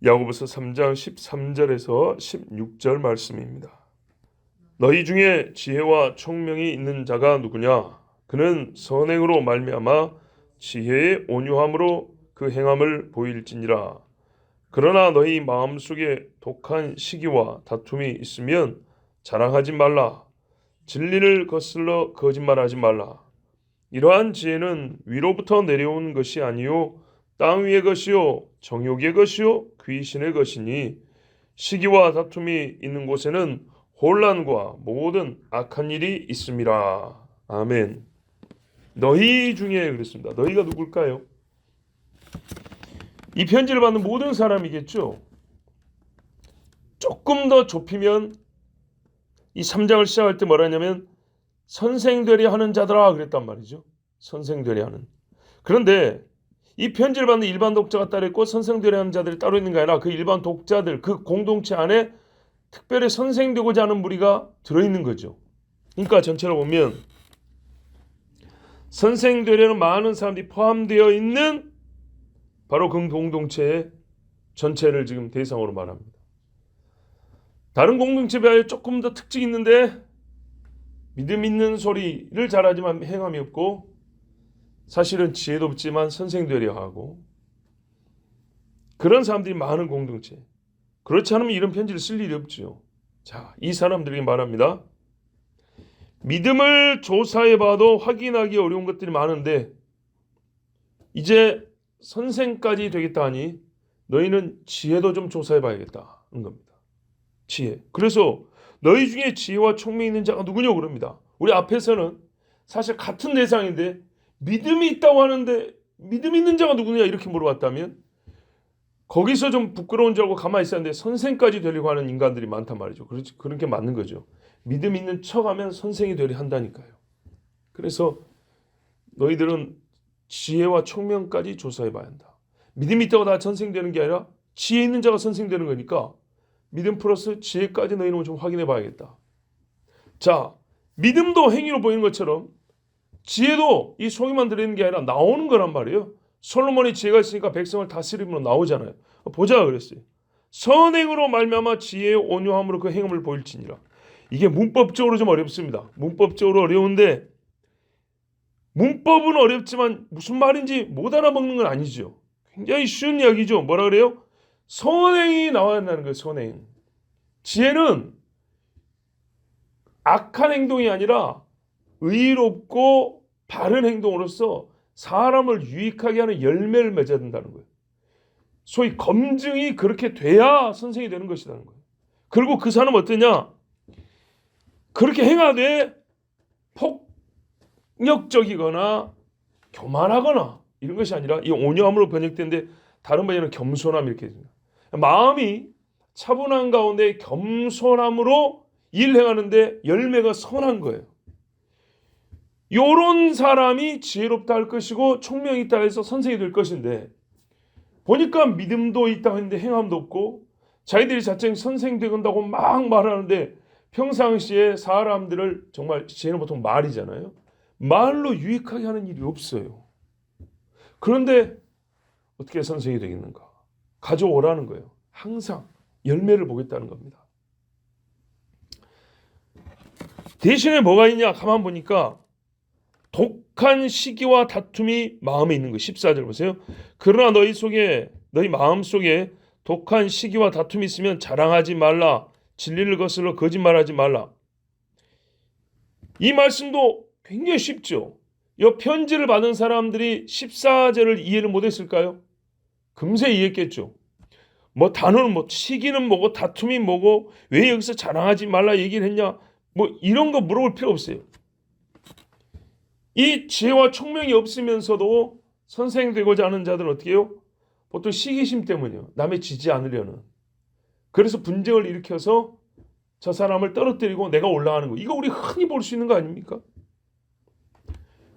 야고보서 3장 13절에서 16절 말씀입니다. 너희 중에 지혜와 총명이 있는 자가 누구냐? 그는 선행으로 말미암아 지혜의 온유함으로 그 행함을 보일지니라. 그러나 너희 마음속에 독한 시기와 다툼이 있으면 자랑하지 말라. 진리를 거슬러 거짓말하지 말라. 이러한 지혜는 위로부터 내려온 것이 아니요 땅 위의 것이요 정욕의 것이요 귀신의 것이니 시기와 다툼이 있는 곳에는 혼란과 모든 악한 일이 있음이라. 아멘. 너희 중에 그랬습니다. 너희가 누굴까요? 이 편지를 받는 모든 사람이겠죠. 조금 더 좁히면 이 3장을 시작할 때 뭐라 하냐면 선생되려 하는 자들아 그랬단 말이죠. 선생되려 하는. 그런데 이 편지를 받는 일반 독자가 따로 있고 선생되려 하는 자들이 따로 있는 게 아니라 그 일반 독자들, 그 공동체 안에 특별히 선생되고자 하는 무리가 들어있는 거죠. 그러니까 전체를 보면 선생되려는 많은 사람들이 포함되어 있는 바로 그 공동체의 전체를 지금 대상으로 말합니다. 다른 공동체에 비하여 조금 더 특징이 있는데 믿음 있는 소리를 잘하지만 행함이 없고 사실은 지혜도 없지만 선생되려 하고 그런 사람들이 많은 공동체. 그렇지 않으면 이런 편지를 쓸 일이 없죠. 자, 이 사람들에게 말합니다. 믿음을 조사해봐도 확인하기 어려운 것들이 많은데 이제 선생까지 되겠다 하니 너희는 지혜도 좀 조사해봐야겠다는 겁니다. 지혜. 그래서 너희 중에 지혜와 총명이 있는 자가 누구냐고 그럽니다. 우리 앞에서는 사실 같은 대상인데 믿음이 있다고 하는데 믿음 있는 자가 누구냐 이렇게 물어봤다면 거기서 좀 부끄러운 줄 알고 가만히 있었는데 선생까지 되려고 하는 인간들이 많단 말이죠. 그런 게 맞는 거죠. 믿음 있는 척하면 선생이 되려 한다니까요. 그래서 너희들은 지혜와 총명까지 조사해봐야 한다. 믿음이 있다고 다 선생되는 게 아니라 지혜 있는 자가 선생되는 거니까 믿음 플러스 지혜까지 너희는 좀 확인해봐야겠다. 자, 믿음도 행위로 보이는 것처럼 지혜도 이 속에만 들어있는 게 아니라 나오는 거란 말이에요. 솔로몬이 지혜가 있으니까 백성을 다스림으로 나오잖아요. 보자 그랬어요. 선행으로 말미암아 지혜의 온유함으로 그 행함을 보일지니라. 이게 문법적으로 좀 어렵습니다. 문법적으로 어려운데 문법은 어렵지만 무슨 말인지 못 알아먹는 건 아니죠. 굉장히 쉬운 이야기죠. 뭐라 그래요? 선행이 나와야 한다는 거예요. 선행. 지혜는 악한 행동이 아니라 의롭고 바른 행동으로서 사람을 유익하게 하는 열매를 맺어야 된다는 거예요. 소위 검증이 그렇게 돼야 선생이 되는 것이라는 거예요. 그리고 그 사람은 어떠냐? 그렇게 행하되 폭력적이거나 교만하거나 이런 것이 아니라 이 온유함으로 번역되는데 다른 번역은 겸손함 이렇게 됩니다. 마음이 차분한 가운데 겸손함으로 일 행하는데 열매가 선한 거예요. 요런 사람이 지혜롭다 할 것이고 총명이 있다 해서 선생이 될 것인데 보니까 믿음도 있다 했는데 행함도 없고 자기들이 자칭 선생 되건다고 막 말하는데 평상시에 사람들을 정말 지혜는 보통 말이잖아요. 말로 유익하게 하는 일이 없어요. 그런데 어떻게 선생이 되겠는가? 가져오라는 거예요. 항상 열매를 보겠다는 겁니다. 대신에 뭐가 있냐? 가만 보니까 독한 시기와 다툼이 마음에 있는 거예요. 14절 보세요. 그러나 너희 마음 속에 독한 시기와 다툼이 있으면 자랑하지 말라. 진리를 거슬러 거짓말하지 말라. 이 말씀도 굉장히 쉽죠. 이 편지를 받은 사람들이 14절을 이해를 못했을까요? 금세 이해했겠죠. 뭐 단어는 뭐 시기는 뭐고 다툼이 뭐고 왜 여기서 자랑하지 말라 얘기를 했냐 뭐 이런 거 물어볼 필요 없어요. 이 지혜와 총명이 없으면서도 선생 되고자 하는 자들은 어떻게 해요? 보통 시기심 때문이요. 남의 지지 않으려는. 그래서 분쟁을 일으켜서 저 사람을 떨어뜨리고 내가 올라가는 거. 이거 우리 흔히 볼 수 있는 거 아닙니까?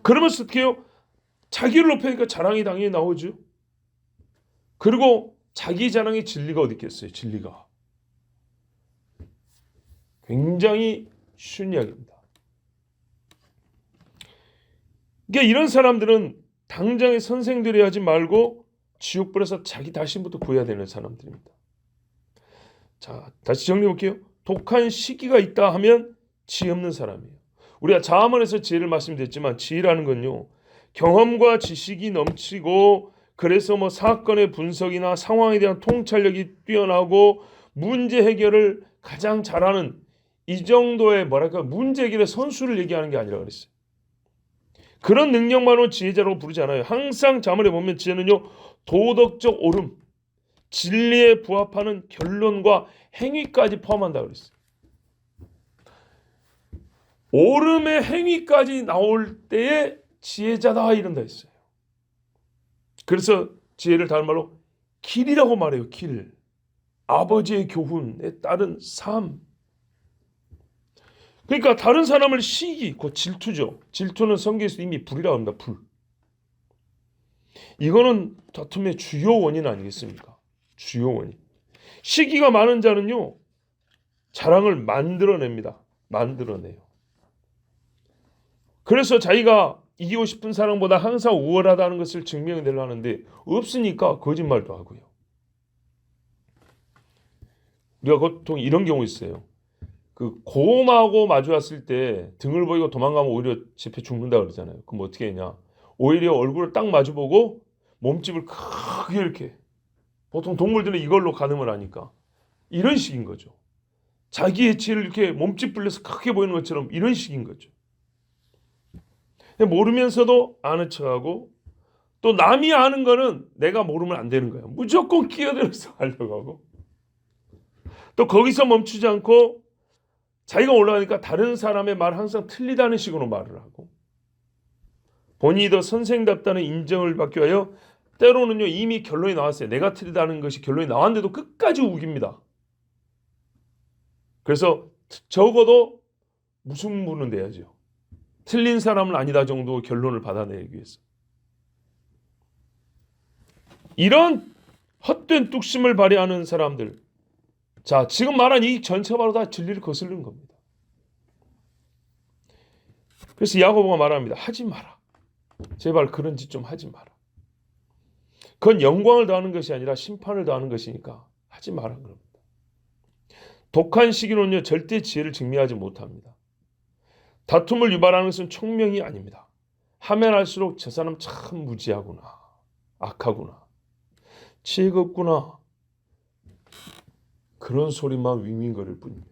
그러면서 어떻게 해요? 자기를 높이니까 자랑이 당연히 나오죠. 그리고 자기 자랑의 진리가 어디 있겠어요? 진리가. 굉장히 쉬운 이야기입니다. 그러니까 이런 사람들은 당장에 선생되려 하지 말고 지옥불에서 자기 자신부터 구해야 되는 사람들입니다. 자, 다시 정리해 볼게요. 독한 시기가 있다 하면 지혜 없는 사람이에요. 우리가 자문에서 지혜를 말씀드렸지만 지혜라는 건요, 경험과 지식이 넘치고 그래서 뭐 사건의 분석이나 상황에 대한 통찰력이 뛰어나고 문제 해결을 가장 잘하는 이 정도의 문제 해결의 선수를 얘기하는 게 아니라 그랬어요. 그런 능력만으로 지혜자라고 부르지 않아요. 항상 자문에 보면 지혜는요, 도덕적 옳음, 진리에 부합하는 결론과 행위까지 포함한다고 그랬어요. 옳음의 행위까지 나올 때에 지혜자다 이런다 했어요. 그래서 지혜를 다른 말로 길이라고 말해요. 길. 아버지의 교훈에 따른 삶. 그러니까 다른 사람을 시기, 그 질투죠. 질투는 성경에서 이미 불이라고 합니다. 불. 이거는 다툼의 주요 원인 아니겠습니까? 주요 원인. 시기가 많은 자는요, 자랑을 만들어냅니다. 만들어내요. 그래서 자기가 이기고 싶은 사람보다 항상 우월하다는 것을 증명하려고 하는데 없으니까 거짓말도 하고요. 우리가 보통 이런 경우 있어요. 그 곰하고 마주왔을 때 등을 보이고 도망가면 오히려 집에 죽는다 그러잖아요. 그럼 어떻게 했냐? 오히려 얼굴을 딱 마주보고 몸집을 크게 이렇게, 보통 동물들은 이걸로 가늠을 하니까 이런 식인 거죠. 자기의 지혜를 이렇게 몸집 불려서 크게 보이는 것처럼 이런 식인 거죠. 모르면서도 아는 척하고 또 남이 아는 거는 내가 모르면 안 되는 거예요. 무조건 끼어들어서 하려고 하고 또 거기서 멈추지 않고 자기가 올라가니까 다른 사람의 말 항상 틀리다는 식으로 말을 하고 본인이 더 선생답다는 인정을 받기 위하여 때로는요 이미 결론이 나왔어요. 내가 틀리다는 것이 결론이 나왔는데도 끝까지 우깁니다. 그래서 적어도 무승부는 돼야죠. 틀린 사람은 아니다 정도 결론을 받아내기 위해서. 이런 헛된 뚝심을 발휘하는 사람들, 자, 지금 말한 이 전체가 바로 다 진리를 거스르는 겁니다. 그래서 야고보가 말합니다. 하지 마라. 제발 그런 짓 좀 하지 마라. 그건 영광을 더하는 것이 아니라 심판을 더하는 것이니까 하지 마라 그럽니다. 독한 시기론요 절대 지혜를 증명하지 못합니다. 다툼을 유발하는 것은 총명이 아닙니다. 하면 할수록 저 사람 참 무지하구나, 악하구나, 지혜가 없구나, 그런 소리만 윙윙거릴 뿐입니다.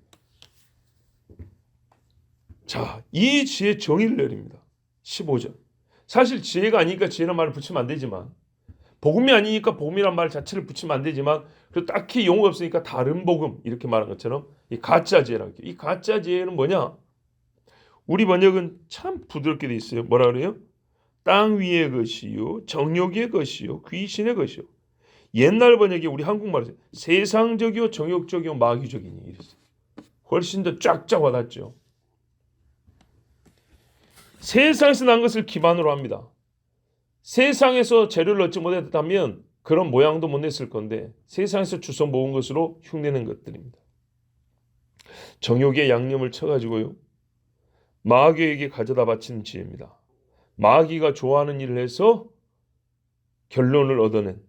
자, 이 지혜 정의를 내립니다. 15절. 사실 지혜가 아니니까 지혜란 말을 붙이면 안 되지만, 복음이 아니니까 복음이란 말 자체를 붙이면 안 되지만, 그리고 딱히 용어가 없으니까 다른 복음 이렇게 말한 것처럼 이 가짜 지혜라고 해요. 이 가짜 지혜는 뭐냐? 우리 번역은 참 부드럽게 돼 있어요. 뭐라 그래요? 땅 위의 것이요, 정욕의 것이요, 귀신의 것이요. 옛날 번역이 우리 한국말에서 세상적이요, 정욕적이요, 마귀적이니 이랬어요. 훨씬 더 쫙쫙 와닿죠. 세상에서 난 것을 기반으로 합니다. 세상에서 재료를 얻지 못했다면 그런 모양도 못 냈을 건데 세상에서 주워 모은 것으로 흉내낸 것들입니다. 정욕의 양념을 쳐가지고요, 마귀에게 가져다 바치는 지혜입니다. 마귀가 좋아하는 일을 해서 결론을 얻어낸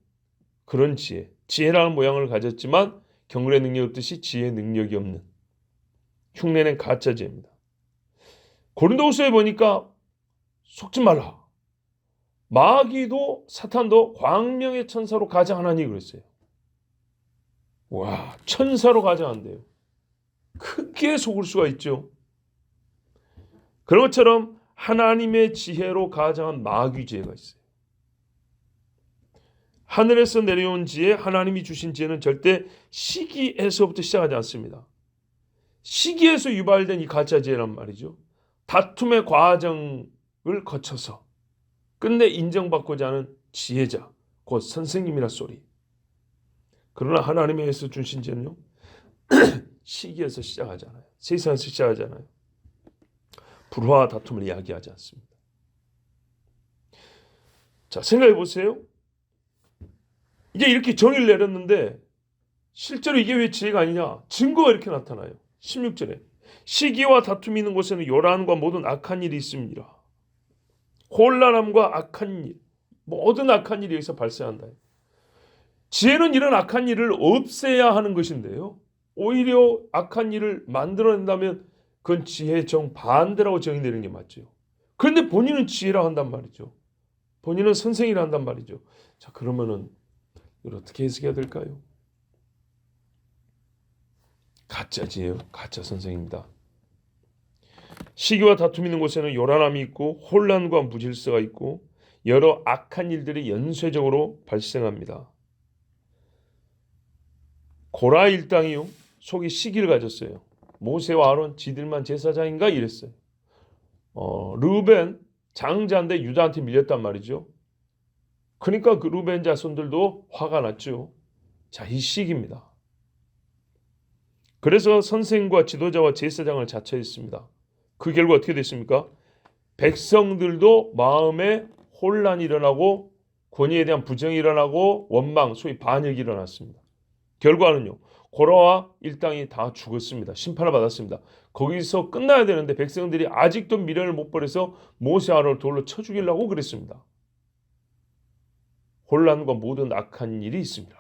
그런 지혜. 지혜라는 모양을 가졌지만 경륜의 능력이 없듯이 지혜의 능력이 없는 흉내낸 가짜 지혜입니다. 고린도후서에 보니까 속지 말라. 마귀도 사탄도 광명의 천사로 가장하나니 그랬어요. 와, 천사로 가장한대요. 크게 속을 수가 있죠. 그런 것처럼 하나님의 지혜로 가장한 마귀 지혜가 있어요. 하늘에서 내려온 지혜, 하나님이 주신 지혜는 절대 시기에서부터 시작하지 않습니다. 시기에서 유발된 이 가짜 지혜란 말이죠. 다툼의 과정을 거쳐서 끝내 인정받고자 하는 지혜자, 곧 선생님이라 소리. 그러나 하나님에서 주신 지혜는요, 시기에서 시작하잖아요. 세상에서 시작하잖아요. 불화와 다툼을 이야기하지 않습니다. 자, 생각해 보세요. 이제 이렇게 정의를 내렸는데 실제로 이게 왜 지혜가 아니냐? 증거가 이렇게 나타나요. 16절에 시기와 다툼이 있는 곳에는 요란과 모든 악한 일이 있습니다. 혼란함과 악한 일, 모든 악한 일이 여기서 발생한다. 지혜는 이런 악한 일을 없애야 하는 것인데요. 오히려 악한 일을 만들어낸다면 그건 지혜의 정반대라고 정의되는 게 맞죠. 그런데 본인은 지혜라 한단 말이죠. 본인은 선생이라 한단 말이죠. 자, 그러면은 이걸 어떻게 해석해야 될까요? 가짜 지혜요. 가짜 선생입니다. 시기와 다툼이 있는 곳에는 요란함이 있고 혼란과 무질서가 있고 여러 악한 일들이 연쇄적으로 발생합니다. 고라 일당이요. 속이 시기를 가졌어요. 모세와 아론 지들만 제사장인가 이랬어요. 르벤 장자인데 유다한테 밀렸단 말이죠. 그러니까 그 르벤 자손들도 화가 났죠. 자, 이 시기입니다. 그래서 선생과 지도자와 제사장을 자처했습니다. 그 결과 어떻게 됐습니까? 백성들도 마음에 혼란이 일어나고 권위에 대한 부정이 일어나고 원망, 소위 반역이 일어났습니다. 결과는요. 고라와 일당이 다 죽었습니다. 심판을 받았습니다. 거기서 끝나야 되는데 백성들이 아직도 미련을 못 버려서 모세 아론을 돌로 쳐 죽이려고 그랬습니다. 혼란과 모든 악한 일이 있습니다.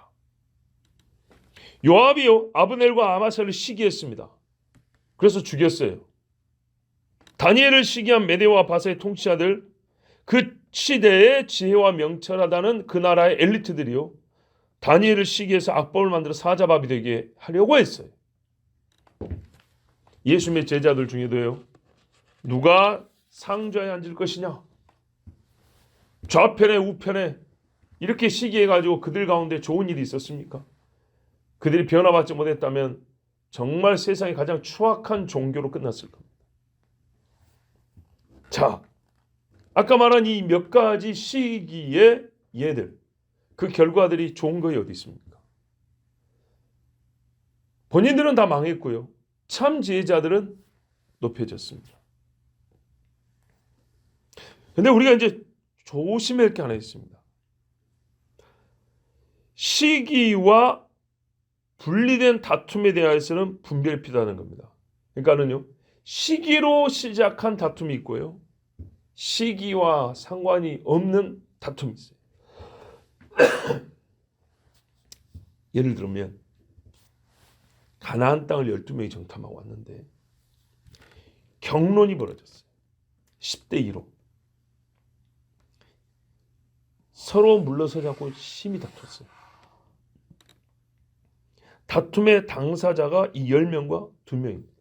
요압이요. 아브넬과 아마사를 시기했습니다. 그래서 죽였어요. 다니엘을 시기한 메대와 바사의 통치자들, 그 시대의 지혜와 명철하다는 그 나라의 엘리트들이요. 다니엘을 시기해서 악법을 만들어 사자밥이 되게 하려고 했어요. 예수님의 제자들 중에도요. 누가 상좌에 앉을 것이냐? 좌편에 우편에 이렇게 시기해가지고 그들 가운데 좋은 일이 있었습니까? 그들이 변화받지 못했다면 정말 세상의 가장 추악한 종교로 끝났을 겁니다. 자, 아까 말한 이 몇 가지 시기의 예들, 그 결과들이 좋은 거에 어디 있습니까? 본인들은 다 망했고요. 참 지혜자들은 높여졌습니다. 근데 우리가 이제 조심해야 할 게 하나 있습니다. 시기와 분리된 다툼에 대해서는 분별이 필요하다는 겁니다. 그러니까는요. 시기로 시작한 다툼이 있고요. 시기와 상관이 없는 다툼이 있어요. 예를 들면 가나안 땅을 12명이 정탐하고 왔는데 경론이 벌어졌어요. 10대 2로. 서로 물러서지 않고 심히 다퉜어요. 다툼의 당사자가 이 10명과 2명입니다.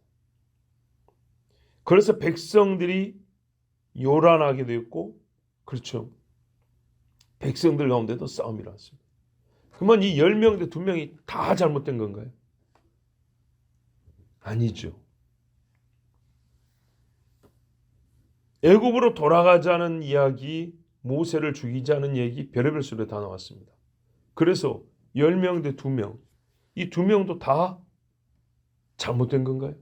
그래서 백성들이 요란하게 되었고, 그렇죠. 백성들 가운데도 싸움이 일어났습니다. 그러면 이 10명 대 2명이 다 잘못된 건가요? 아니죠. 애굽으로 돌아가자는 이야기, 모세를 죽이자는 얘기, 별의별 소리 다 나왔습니다. 그래서 10명 대 2명, 이 2명도 다 잘못된 건가요?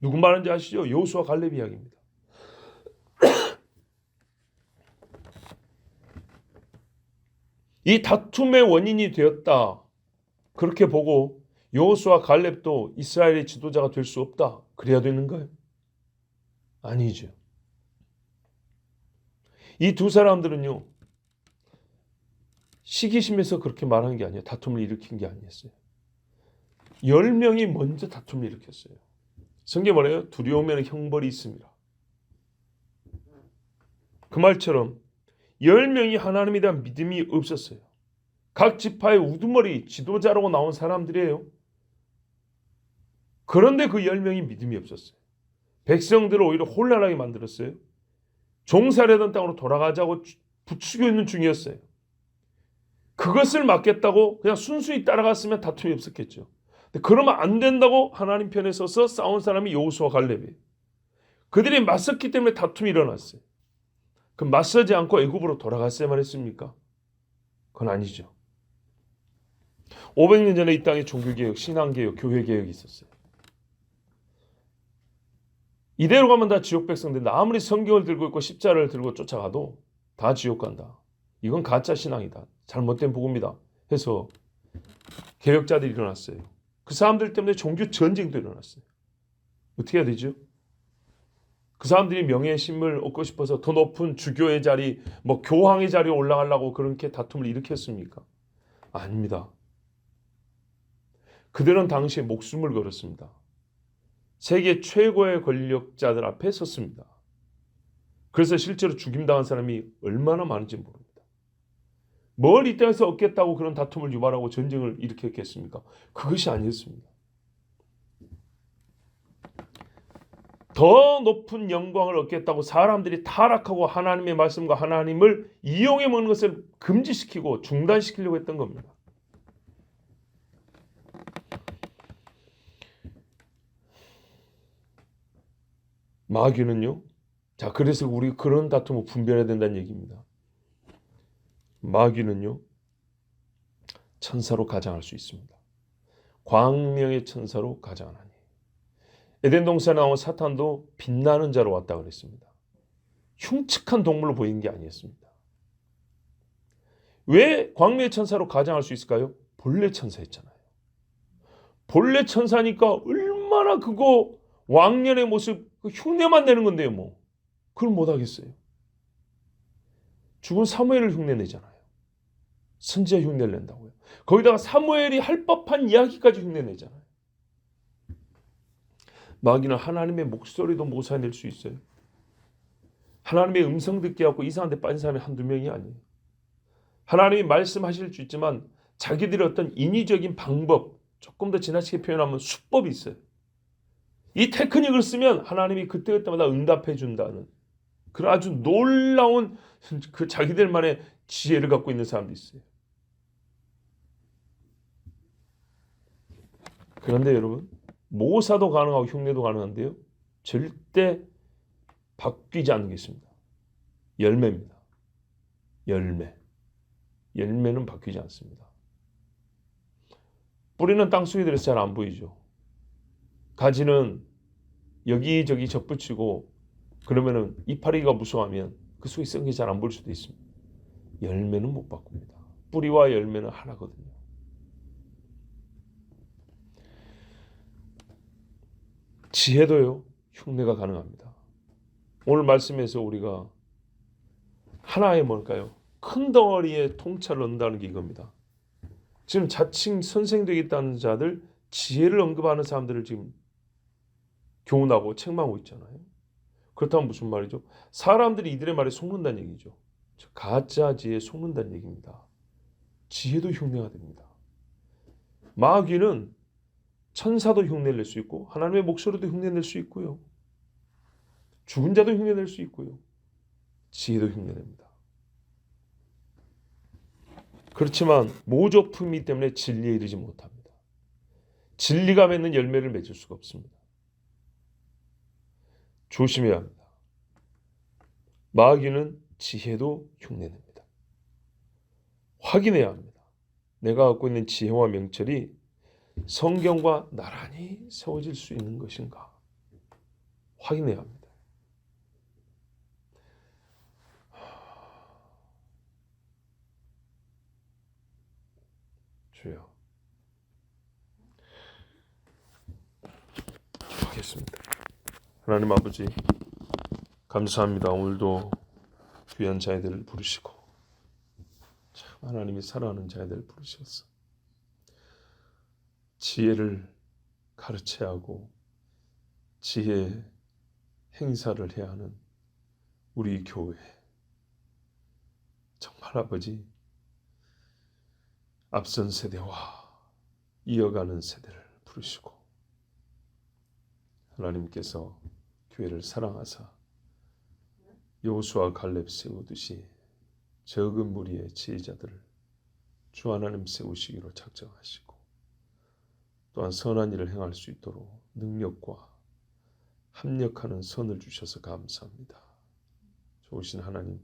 누구 말인지 아시죠? 여호수아 갈렙 이야기입니다. 이 다툼의 원인이 되었다. 그렇게 보고 여호수아 갈렙도 이스라엘의 지도자가 될 수 없다. 그래야 되는가요? 아니죠. 이 두 사람들은요. 시기심에서 그렇게 말한 게 아니에요. 다툼을 일으킨 게 아니었어요. 10명이 먼저 다툼을 일으켰어요. 성경에 뭐래요? 두려우면 형벌이 있습니다. 그 말처럼 10명이 하나님에 대한 믿음이 없었어요. 각 지파의 우두머리 지도자라고 나온 사람들이에요. 그런데 그 10명이 믿음이 없었어요. 백성들을 오히려 혼란하게 만들었어요. 종살이하던 땅으로 돌아가자고 부추겨 있는 중이었어요. 그것을 막겠다고 그냥 순수히 따라갔으면 다툼이 없었겠죠. 근데 그러면 안 된다고 하나님 편에 서서 싸운 사람이 여호수아 갈렙이에요. 그들이 맞섰기 때문에 다툼이 일어났어요. 그럼 맞서지 않고 애굽으로 돌아갔어야만 했습니까? 그건 아니죠. 500년 전에 이 땅에 종교개혁, 신앙개혁, 교회개혁이 있었어요. 이대로 가면 다 지옥 백성인데 아무리 성경을 들고 있고 십자를 들고 쫓아가도 다 지옥 간다. 이건 가짜 신앙이다. 잘못된 복음이다. 해서 개혁자들이 일어났어요. 그 사람들 때문에 종교 전쟁도 일어났어요. 어떻게 해야 되죠? 그 사람들이 명예심을 얻고 싶어서 더 높은 주교의 자리, 교황의 자리에 올라가려고 그렇게 다툼을 일으켰습니까? 아닙니다. 그들은 당시에 목숨을 걸었습니다. 세계 최고의 권력자들 앞에 섰습니다. 그래서 실제로 죽임당한 사람이 얼마나 많은지 모릅니다. 뭘 이 땅에서 얻겠다고 그런 다툼을 유발하고 전쟁을 일으켰겠습니까? 그것이 아니었습니다. 더 높은 영광을 얻겠다고 사람들이 타락하고 하나님의 말씀과 하나님을 이용해 먹는 것을 금지시키고 중단시키려고 했던 겁니다. 마귀는요. 자, 그래서 우리 그런 다툼을 분별해야 된다는 얘기입니다. 마귀는요. 천사로 가장할 수 있습니다. 광명의 천사로 가장하니. 에덴 동산에 나온 사탄도 빛나는 자로 왔다 그랬습니다. 흉측한 동물로 보이는 게 아니었습니다. 왜 광명의 천사로 가장할 수 있을까요? 본래 천사였잖아요. 본래 천사니까 얼마나 그거 왕년의 모습 흉내만 내는 건데요. 뭐 그걸 못하겠어요. 죽은 사무엘을 흉내내잖아요. 선지자 흉내를 낸다고요. 거기다가 사무엘이 할 법한 이야기까지 흉내내잖아요. 마귀는 하나님의 목소리도 모사낼 수 있어요. 하나님의 음성 듣게 하고 이상한 데 빠진 사람이 한두 명이 아니에요. 하나님이 말씀하실 수 있지만 자기들의 어떤 인위적인 방법, 조금 더 지나치게 표현하면 수법이 있어요. 이 테크닉을 쓰면 하나님이 그때그때마다 응답해 준다는 그런 아주 놀라운 그 자기들만의 지혜를 갖고 있는 사람도 있어요. 그런데 여러분, 모사도 가능하고 흉내도 가능한데요. 절대 바뀌지 않는 게 있습니다. 열매입니다. 열매. 열매는 바뀌지 않습니다. 뿌리는 땅속에 들어서 잘 안 보이죠. 가지는 여기저기 접붙이고 그러면은 이파리가 무성하면 그 속에 썩은 게 잘 안 보일 수도 있습니다. 열매는 못 바꿉니다. 뿌리와 열매는 하나거든요. 지혜도요, 흉내가 가능합니다. 오늘 말씀에서 우리가 하나의 뭘까요? 큰 덩어리에 통찰을 얻는다는 게 이겁니다. 지금 자칭 선생 되겠다는 자들, 지혜를 언급하는 사람들을 지금 교훈하고 책망하고 있잖아요. 그렇다면 무슨 말이죠? 사람들이 이들의 말에 속는다는 얘기죠. 가짜 지혜에 속는다는 얘기입니다. 지혜도 흉내가 됩니다. 마귀는 천사도 흉내를 낼 수 있고 하나님의 목소리도 흉내낼 수 있고요. 죽은 자도 흉내낼 수 있고요. 지혜도 흉내냅니다. 그렇지만 모조품이기 때문에 진리에 이르지 못합니다. 진리가 맺는 열매를 맺을 수가 없습니다. 조심해야 합니다. 마귀는 지혜도 흉내냅니다. 확인해야 합니다. 내가 갖고 있는 지혜와 명철이 성경과 나란히 세워질 수 있는 것인가 확인해야 합니다. 주여, 기도하겠습니다. 하나님 아버지, 감사합니다. 오늘도 귀한 자애들을 부르시고 참 하나님이 사랑하는 자애들을 부르셔서 지혜를 가르쳐야 하고 지혜 행사를 해야 하는 우리 교회, 정말 아버지 앞선 세대와 이어가는 세대를 부르시고 하나님께서 교회를 사랑하사 여호수아 갈렙 세우듯이 적은 무리의 지혜자들을 주 하나님 세우시기로 작정하시고 또한 선한 일을 행할 수 있도록 능력과 합력하는 선을 주셔서 감사합니다. 좋으신 하나님,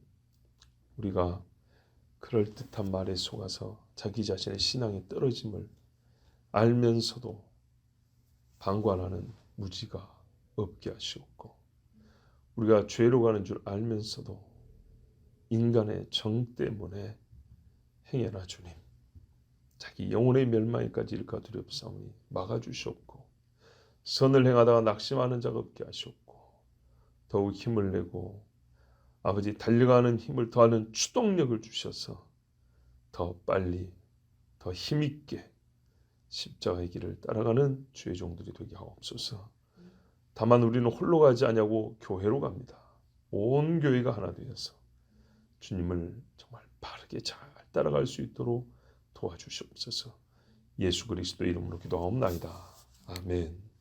우리가 그럴듯한 말에 속아서 자기 자신의 신앙이 떨어짐을 알면서도 방관하는 무지가 없게 하시옵고 우리가 죄로 가는 줄 알면서도 인간의 정 때문에 행여나 주님 자기 영혼의 멸망에까지 일까 두렵사오니 막아주시옵고 선을 행하다가 낙심하는 자가 없게 하시옵고 더욱 힘을 내고 아버지 달려가는 힘을 더하는 추동력을 주셔서 더 빨리 더 힘있게 십자가의 길을 따라가는 주의 종들이 되게 하옵소서. 다만 우리는 홀로 가지 않냐고 교회로 갑니다. 온 교회가 하나 되어서 주님을 정말 바르게 잘 따라갈 수 있도록 도와주시옵소서. 예수 그리스도 이름으로 기도하옵나이다. 아멘.